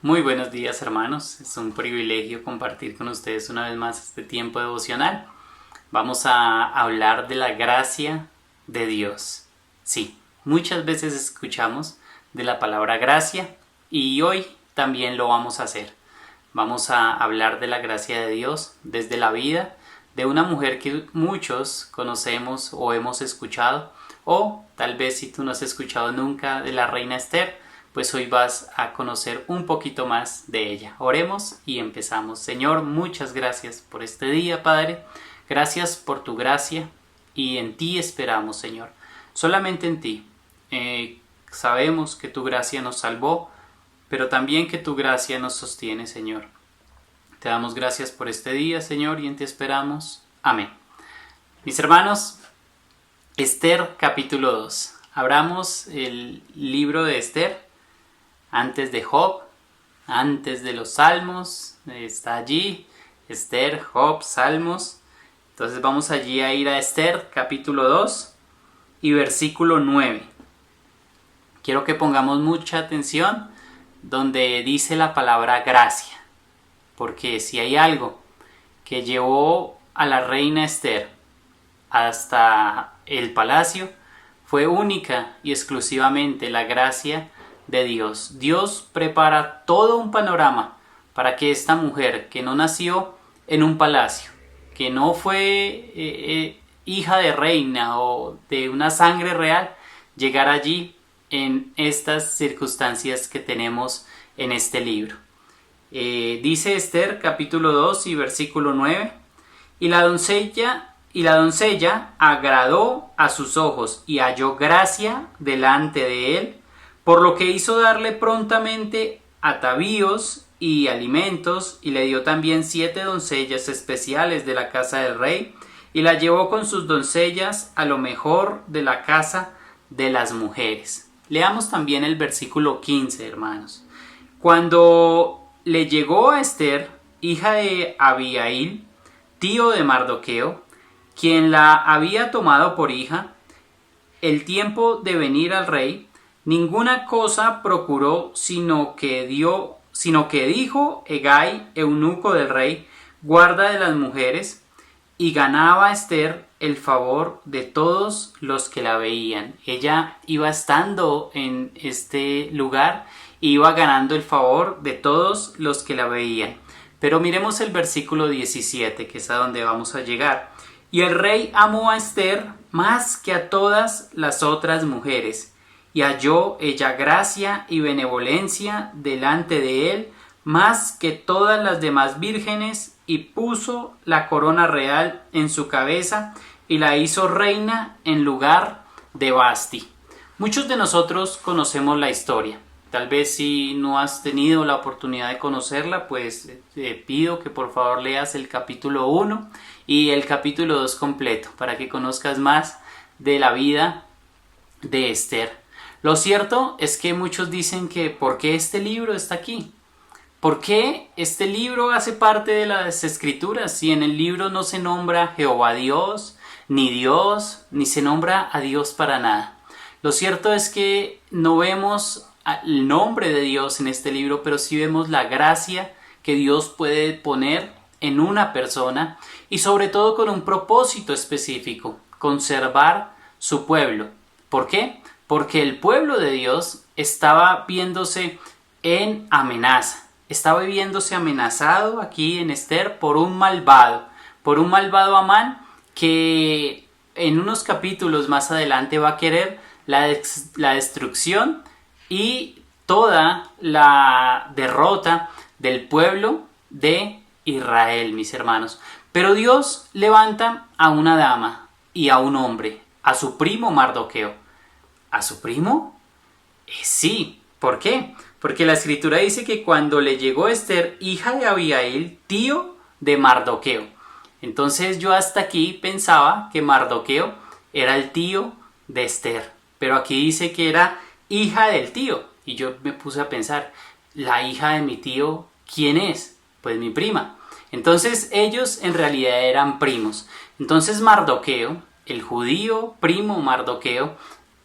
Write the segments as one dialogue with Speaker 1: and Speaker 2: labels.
Speaker 1: Muy buenos días, hermanos. Es un privilegio compartir con ustedes una vez más este tiempo devocional. Vamos a hablar de la gracia de Dios. Sí, muchas veces escuchamos de la palabra gracia y hoy también lo vamos a hacer. Vamos a hablar de la gracia de Dios desde la vida de una mujer que muchos conocemos o hemos escuchado, o tal vez si tú no has escuchado nunca de la reina Esther, pues hoy vas a conocer un poquito más de ella. Oremos y empezamos. Señor, muchas gracias por este día, Padre. Gracias por tu gracia y en ti esperamos, Señor. Solamente en ti. Sabemos que tu gracia nos salvó, pero también que tu gracia nos sostiene, Señor. Te damos gracias por este día, Señor, y en ti esperamos. Amén. Mis hermanos, Esther capítulo 2. Abramos el libro de Esther. Antes de Job, antes de los Salmos, está allí, Esther, Job, Salmos. Entonces vamos allí a ir a Esther, capítulo 2 y versículo 9. Quiero que pongamos mucha atención donde dice la palabra gracia, porque si hay algo que llevó a la reina Esther hasta el palacio, fue única y exclusivamente la gracia de Dios. Dios prepara todo un panorama para que esta mujer que no nació en un palacio, que no fue hija de reina o de una sangre real, llegara allí en estas circunstancias que tenemos en este libro. Dice Esther capítulo 2 y versículo 9: y la doncella agradó a sus ojos y halló gracia delante de él, por lo que hizo darle prontamente atavíos y alimentos, y le dio también 7 doncellas especiales de la casa del rey, y la llevó con sus doncellas a lo mejor de la casa de las mujeres. Leamos también el versículo 15, hermanos. Cuando le llegó a Esther, hija de Abihail, tío de Mardoqueo, quien la había tomado por hija, el tiempo de venir al rey, ninguna cosa procuró, sino que dijo Hegai, eunuco del rey, guarda de las mujeres, y ganaba Esther el favor de todos los que la veían. Ella iba estando en este lugar, iba ganando el favor de todos los que la veían. Pero miremos el versículo 17, que es a donde vamos a llegar. Y el rey amó a Esther más que a todas las otras mujeres, y halló ella gracia y benevolencia delante de él más que todas las demás vírgenes, y puso la corona real en su cabeza y la hizo reina en lugar de Vasti. Muchos de nosotros conocemos la historia. Tal vez si no has tenido la oportunidad de conocerla, pues te pido que por favor leas el capítulo 1 y el capítulo 2 completo para que conozcas más de la vida de Esther. Lo cierto es que muchos dicen que ¿por qué este libro está aquí? ¿Por qué este libro hace parte de las Escrituras si en el libro no se nombra Jehová Dios, ni se nombra a Dios para nada? Lo cierto es que no vemos el nombre de Dios en este libro, pero sí vemos la gracia que Dios puede poner en una persona y sobre todo con un propósito específico: conservar su pueblo. ¿Por qué? Porque el pueblo de Dios estaba viéndose en amenaza. Estaba viéndose amenazado aquí en Esther por un malvado Amán, que en unos capítulos más adelante va a querer la destrucción y toda la derrota del pueblo de Israel, mis hermanos. Pero Dios levanta a una dama y a un hombre, a su primo Mardoqueo. ¿A su primo? Sí. ¿Por qué? Porque la escritura dice que cuando le llegó Esther, hija de Abihail, tío de Mardoqueo. Entonces yo hasta aquí pensaba que Mardoqueo era el tío de Esther. Pero aquí dice que era hija del tío. Y yo me puse a pensar, ¿la hija de mi tío quién es? Pues mi prima. Entonces ellos en realidad eran primos. Entonces Mardoqueo, el judío primo Mardoqueo,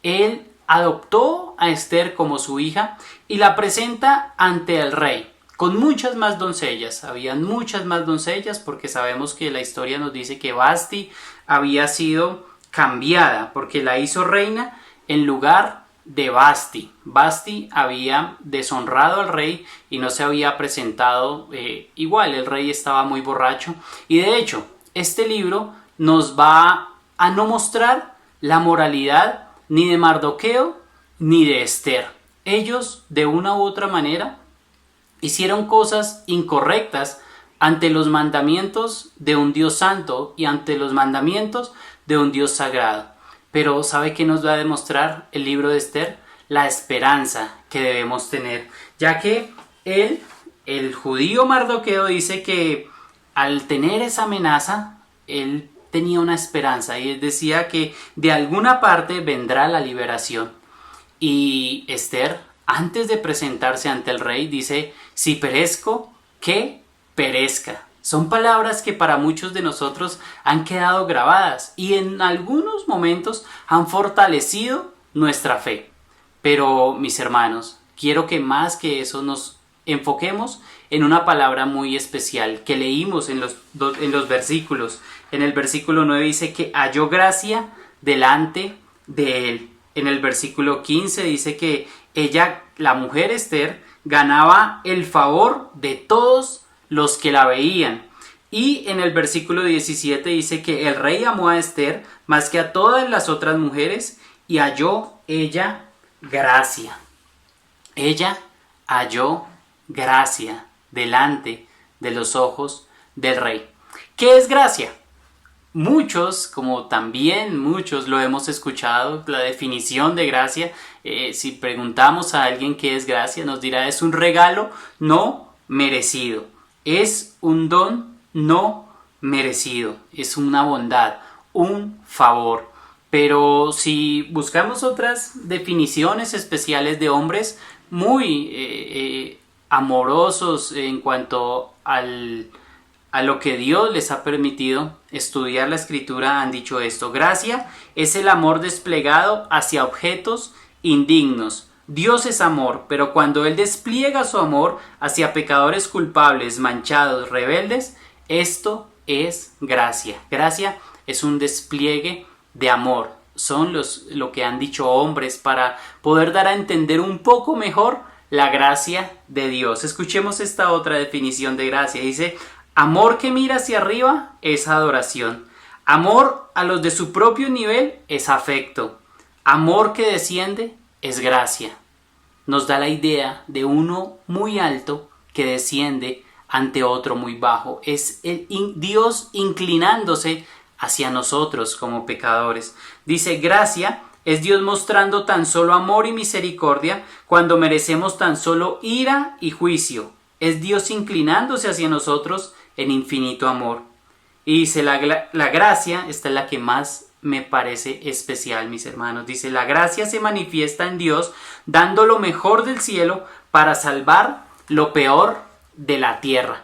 Speaker 1: él adoptó a Esther como su hija y la presenta ante el rey, con muchas más doncellas. Habían muchas más doncellas porque sabemos que la historia nos dice que Vasti había sido cambiada porque la hizo reina en lugar de Vasti. Vasti había deshonrado al rey y no se había presentado igual. El rey estaba muy borracho y de hecho este libro nos va a no mostrar la moralidad ni de Mardoqueo ni de Esther. Ellos de una u otra manera hicieron cosas incorrectas ante los mandamientos de un Dios santo y ante los mandamientos de un Dios sagrado. Pero ¿sabe qué nos va a demostrar el libro de Esther? La esperanza que debemos tener, ya que el judío Mardoqueo dice que al tener esa amenaza, él tenía una esperanza y él decía que de alguna parte vendrá la liberación. Y Esther, antes de presentarse ante el rey, dice: si perezco, que perezca. Son palabras que para muchos de nosotros han quedado grabadas y en algunos momentos han fortalecido nuestra fe. Pero, mis hermanos, quiero que más que eso nos enfoquemos en una palabra muy especial que leímos en los versículos. En el versículo 9 dice que halló gracia delante de él. En el versículo 15 dice que ella, la mujer Esther, ganaba el favor de todos los que la veían. Y en el versículo 17 dice que el rey amó a Esther más que a todas las otras mujeres y halló ella gracia. Ella halló gracia delante de los ojos del rey. ¿Qué es gracia? Muchos, como también muchos lo hemos escuchado, la definición de gracia, si preguntamos a alguien qué es gracia, nos dirá: es un regalo no merecido, es un don no merecido, es una bondad, un favor. Pero si buscamos otras definiciones especiales de hombres muy amorosos en cuanto a lo que Dios les ha permitido estudiar la escritura, han dicho esto: gracia es el amor desplegado hacia objetos indignos. Dios es amor, pero cuando Él despliega su amor hacia pecadores culpables, manchados, rebeldes, esto es gracia. Gracia es un despliegue de amor. Son lo que han dicho hombres para poder dar a entender un poco mejor la gracia de Dios. Escuchemos esta otra definición de gracia. Dice: amor que mira hacia arriba es adoración. Amor a los de su propio nivel es afecto. Amor que desciende es gracia. Nos da la idea de uno muy alto que desciende ante otro muy bajo. Es Dios inclinándose hacia nosotros como pecadores. Dice: gracia es Dios mostrando tan solo amor y misericordia cuando merecemos tan solo ira y juicio. Es Dios inclinándose hacia nosotros en infinito amor. Y dice la gracia, esta es la que más me parece especial, mis hermanos. Dice: la gracia se manifiesta en Dios dando lo mejor del cielo para salvar lo peor de la tierra.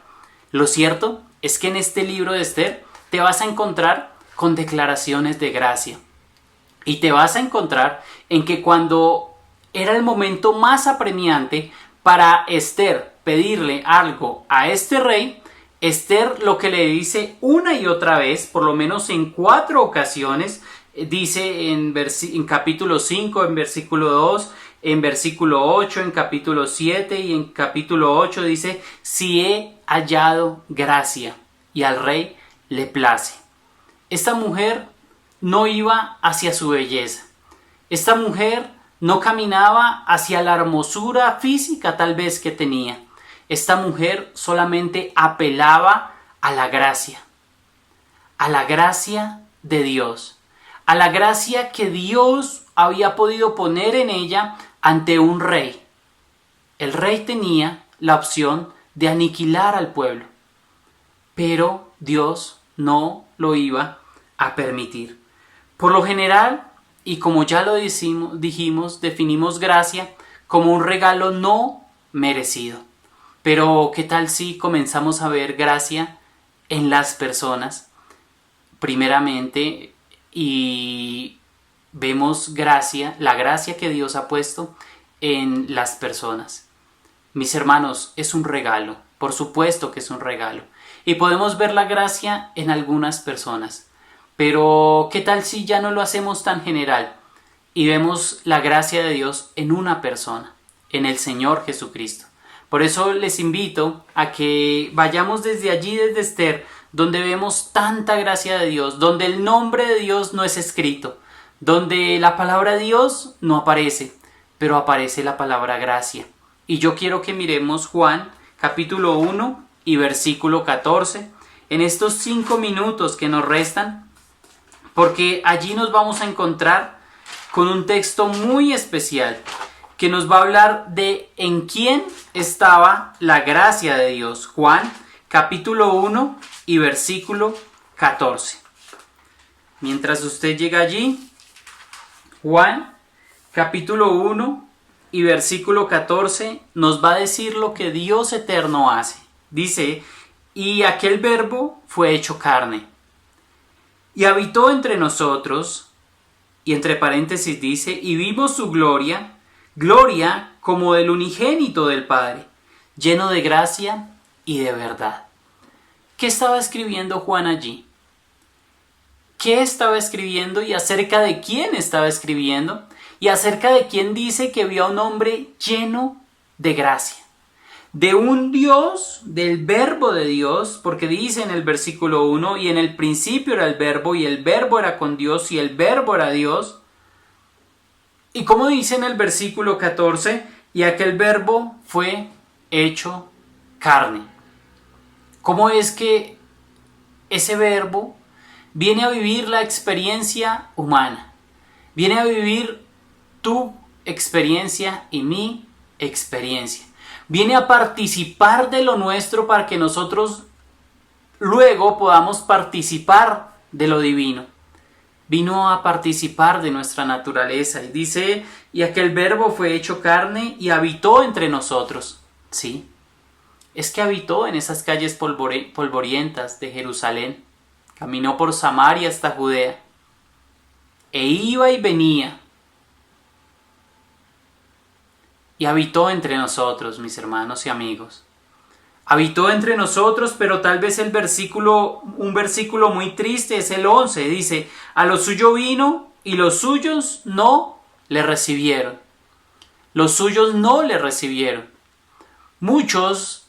Speaker 1: Lo cierto es que en este libro de Esther te vas a encontrar con declaraciones de gracia. Y te vas a encontrar en que cuando era el momento más apremiante para Esther pedirle algo a este rey, Esther lo que le dice una y otra vez, por lo menos en 4 ocasiones, dice en capítulo 5, en versículo 2, en versículo 8, en capítulo 7 y en capítulo 8 dice: si he hallado gracia y al rey le place. Esta mujer no iba hacia su belleza. Esta mujer no caminaba hacia la hermosura física tal vez que tenía. Esta mujer solamente apelaba a la gracia de Dios, a la gracia que Dios había podido poner en ella ante un rey. El rey tenía la opción de aniquilar al pueblo, pero Dios no lo iba a permitir. Por lo general, y como ya lo dijimos, definimos gracia como un regalo no merecido. Pero ¿qué tal si comenzamos a ver gracia en las personas? Primeramente, y vemos gracia, la gracia que Dios ha puesto en las personas. Mis hermanos, es un regalo, por supuesto que es un regalo. Y podemos ver la gracia en algunas personas. Pero, ¿qué tal si ya no lo hacemos tan general y vemos la gracia de Dios en una persona, en el Señor Jesucristo? Por eso les invito a que vayamos desde allí, desde Esther, donde vemos tanta gracia de Dios, donde el nombre de Dios no es escrito, donde la palabra Dios no aparece, pero aparece la palabra gracia. Y yo quiero que miremos Juan capítulo 1 y versículo 14 en estos 5 minutos que nos restan, porque allí nos vamos a encontrar con un texto muy especial que nos va a hablar de en quién estaba la gracia de Dios. Juan capítulo 1 y versículo 14. Mientras usted llega allí, Juan capítulo 1 y versículo 14 nos va a decir lo que Dios eterno hace. Dice, y aquel verbo fue hecho carne y habitó entre nosotros, y entre paréntesis dice, y vimos su gloria, gloria como del unigénito del Padre, lleno de gracia y de verdad. ¿Qué estaba escribiendo Juan allí? ¿Qué estaba escribiendo y acerca de quién estaba escribiendo? Y acerca de quién dice que vio a un hombre lleno de gracia. De un Dios, del verbo de Dios, porque dice en el versículo 1, y en el principio era el verbo, y el verbo era con Dios, y el verbo era Dios. Y como dice en el versículo 14, y aquel verbo fue hecho carne. ¿Cómo es que ese verbo viene a vivir la experiencia humana? Viene a vivir tu experiencia y mi experiencia. Viene a participar de lo nuestro para que nosotros luego podamos participar de lo divino. Vino a participar de nuestra naturaleza y dice, y aquel verbo fue hecho carne y habitó entre nosotros. Sí, es que habitó en esas calles polvorientas de Jerusalén, caminó por Samaria hasta Judea, e iba y venía, y habitó entre nosotros, mis hermanos y amigos. Habitó entre nosotros, pero tal vez un versículo muy triste es el 11. Dice, a lo suyo vino y los suyos no le recibieron. Los suyos no le recibieron. Muchos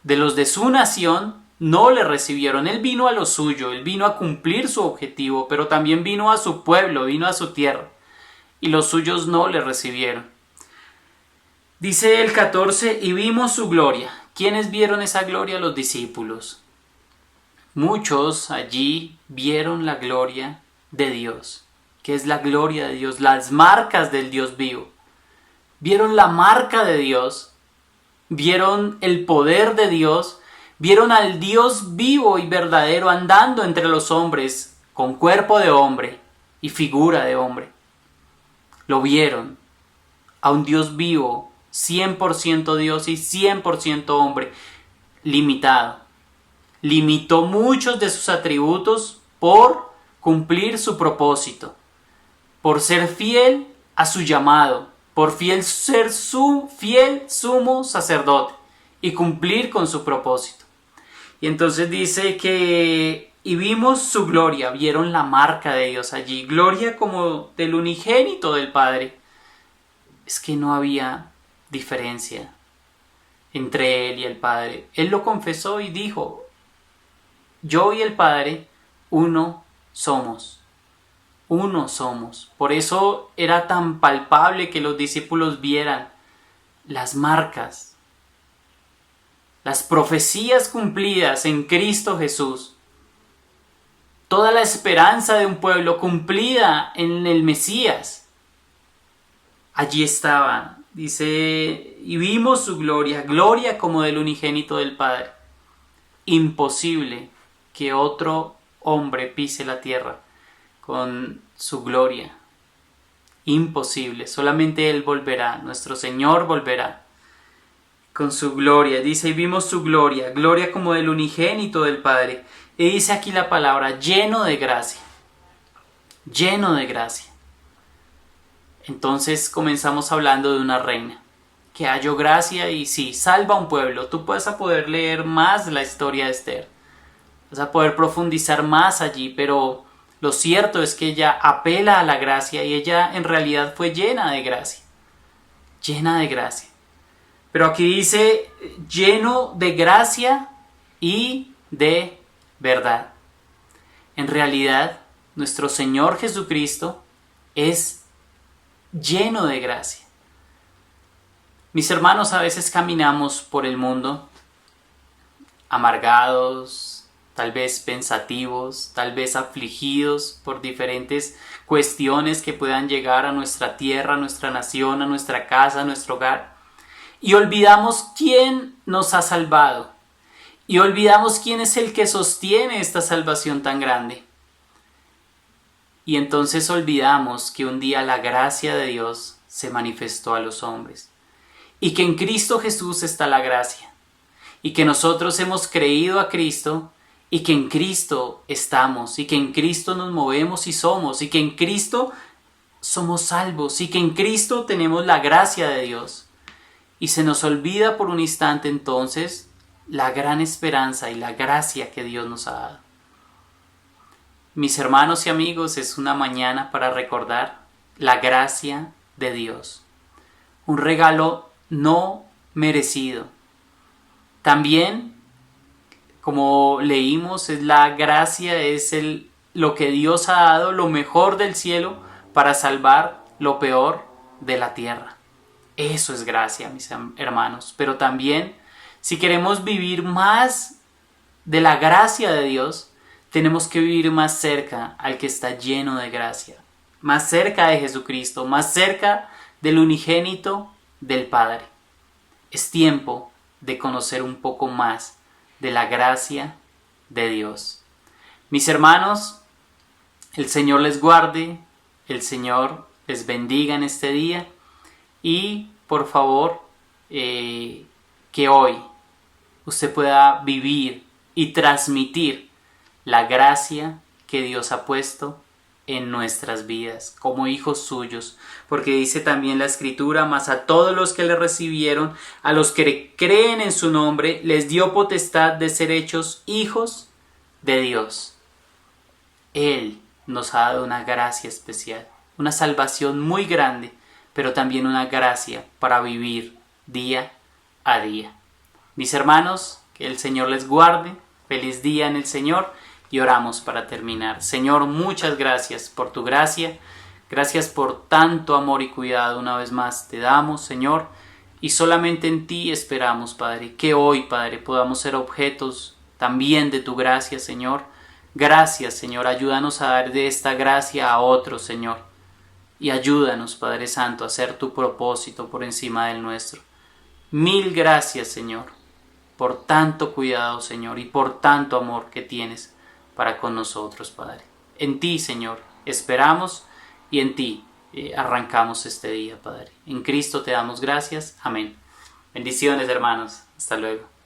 Speaker 1: de los de su nación no le recibieron. Él vino a lo suyo, él vino a cumplir su objetivo, pero también vino a su pueblo, vino a su tierra. Y los suyos no le recibieron. Dice el 14, y vimos su gloria. ¿Quiénes vieron esa gloria? Los discípulos. Muchos allí vieron la gloria de Dios. ¿Qué es la gloria de Dios? Las marcas del Dios vivo. Vieron la marca de Dios. Vieron el poder de Dios. Vieron al Dios vivo y verdadero andando entre los hombres con cuerpo de hombre y figura de hombre. Lo vieron. A un Dios vivo, 100% Dios y 100% hombre, limitado. Limitó muchos de sus atributos por cumplir su propósito, por ser fiel a su llamado, por ser su fiel sumo sacerdote y cumplir con su propósito. Y entonces dice que y vimos su gloria, vieron la marca de Dios allí, gloria como del unigénito del Padre. Es que no había diferencia entre él y el Padre. Él lo confesó y dijo, yo y el Padre, uno somos. Uno somos. Por eso era tan palpable que los discípulos vieran las marcas, las profecías cumplidas en Cristo Jesús. Toda la esperanza de un pueblo cumplida en el Mesías. Allí estaban. Dice, y vimos su gloria, gloria como del unigénito del Padre. Imposible que otro hombre pise la tierra con su gloria. Imposible, solamente Él volverá, nuestro Señor volverá con su gloria. Dice, y vimos su gloria, gloria como del unigénito del Padre. Y dice aquí la palabra, lleno de gracia. Lleno de gracia. Entonces comenzamos hablando de una reina que halló gracia y sí, salva a un pueblo. Tú vas a poder leer más la historia de Esther, vas a poder profundizar más allí, pero lo cierto es que ella apela a la gracia y ella en realidad fue llena de gracia, llena de gracia. Pero aquí dice lleno de gracia y de verdad. En realidad, nuestro Señor Jesucristo es lleno de gracia. Mis hermanos, a veces caminamos por el mundo amargados, tal vez pensativos, tal vez afligidos por diferentes cuestiones que puedan llegar a nuestra tierra, a nuestra nación, a nuestra casa, a nuestro hogar. Y olvidamos quién nos ha salvado. Y olvidamos quién es el que sostiene esta salvación tan grande. Y entonces olvidamos que un día la gracia de Dios se manifestó a los hombres. Y que en Cristo Jesús está la gracia. Y que nosotros hemos creído a Cristo. Y que en Cristo estamos. Y que en Cristo nos movemos y somos. Y que en Cristo somos salvos. Y que en Cristo tenemos la gracia de Dios. Y se nos olvida por un instante entonces la gran esperanza y la gracia que Dios nos ha dado. Mis hermanos y amigos, es una mañana para recordar la gracia de Dios. Un regalo no merecido. También, como leímos, es la gracia, es lo que Dios ha dado, lo mejor del cielo para salvar lo peor de la tierra. Eso es gracia, mis hermanos. Pero también, si queremos vivir más de la gracia de Dios, tenemos que vivir más cerca al que está lleno de gracia, más cerca de Jesucristo, más cerca del unigénito del Padre. Es tiempo de conocer un poco más de la gracia de Dios. Mis hermanos, el Señor les guarde, el Señor les bendiga en este día y por favor que hoy usted pueda vivir y transmitir la gracia que Dios ha puesto en nuestras vidas como hijos suyos, porque dice también la Escritura: mas a todos los que le recibieron, a los que creen en su nombre, les dio potestad de ser hechos hijos de Dios. Él nos ha dado una gracia especial, una salvación muy grande, pero también una gracia para vivir día a día. Mis hermanos, que el Señor les guarde, feliz día en el Señor. Y oramos para terminar. Señor, muchas gracias por tu gracia. Gracias por tanto amor y cuidado. Una vez más te damos, Señor. Y solamente en ti esperamos, Padre. Que hoy, Padre, podamos ser objetos también de tu gracia, Señor. Gracias, Señor. Ayúdanos a dar de esta gracia a otros, Señor. Y ayúdanos, Padre Santo, a hacer tu propósito por encima del nuestro. Mil gracias, Señor, por tanto cuidado, Señor, y por tanto amor que tienes para con nosotros, Padre. En ti, Señor, esperamos y en ti arrancamos este día, Padre. En Cristo te damos gracias. Amén. Bendiciones, hermanos. Hasta luego.